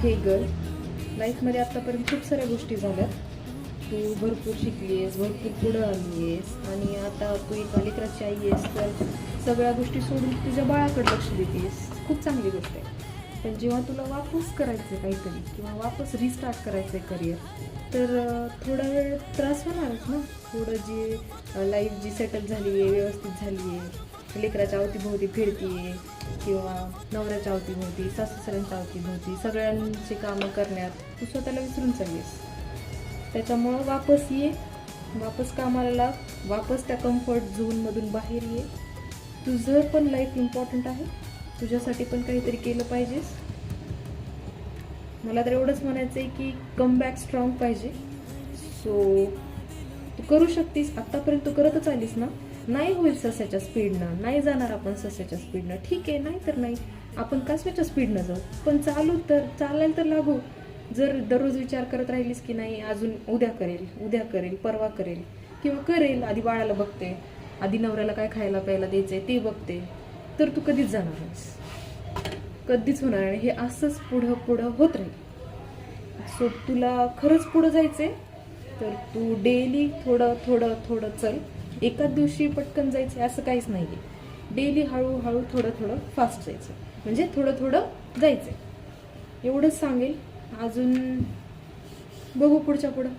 हे गर्ल, लाईफमध्ये आत्तापर्यंत खूप साऱ्या गोष्टी झाल्यात. तू भरपूर शिकली आहेस, भरपूर पुढं आली आहेस आणि आता तू एक लेकराची आई आहेस, तर सगळ्या गोष्टी सोडून तुझ्या बाळाकडे लक्ष देतेस. खूप चांगली गोष्ट आहे. पण जेव्हा तुला वापस करायचं आहे काहीतरी किंवा वापस रिस्टार्ट करायचं आहे करिअर, तर थोडा वेळ त्रास होणारच ना. थोडं जे लाईफ जी सेटल झाली आहे, व्यवस्थित झाली आहे, लेकराच्या अवतीभोवती फिरती आहे किंवा नवऱ्याच्या अवतीभोवती, सासूसऱ्यांच्या अवतीभोवती, सगळ्यांची कामं करण्यात तू स्वतःला विसरून चाललीस. त्याच्यामुळं वापस ये, वापस कामाला लाग, वापस त्या कम्फर्ट झोनमधून बाहेर ये. तुझं पण लाईफ इम्पॉर्टंट आहे, तुझ्यासाठी पण काहीतरी केलं पाहिजेस. मला तर एवढंच म्हणायचं आहे की कम बॅक स्ट्रॉंग पाहिजे. सो तू करू शकतीस. आत्तापर्यंत तू करतच आलीस ना. नाही होईल सस्याच्या स्पीडनं, नाही जाणार आपण सस्याच्या स्पीडनं, ठीक आहे, नाही तर नाही, आपण कासवाच्या स्पीडनं जाऊ, पण चालायला तर लागू. जर दररोज विचार करत राहिलीस की नाही अजून उद्या करेल परवा करेल किंवा करेल, आधी बाळाला बघते, आधी नवऱ्याला काय खायला प्यायला द्यायचंय ते बघते, तर तू कधीच जाणार नाहीस, कधीच होणार नाही. हे असंच पुढं होत राहील. सो तुला खरंच पुढं जायचंय तर तू डेली थोडं चल. एकाच दिवशी पटकन जायचं असं काहीच नाही आहे. डेली हळूहळू थोडं फास्ट जायचं, म्हणजे थोडं जायचं. एवढंच सांगेल. अजून बघू पुढच्या पुढं.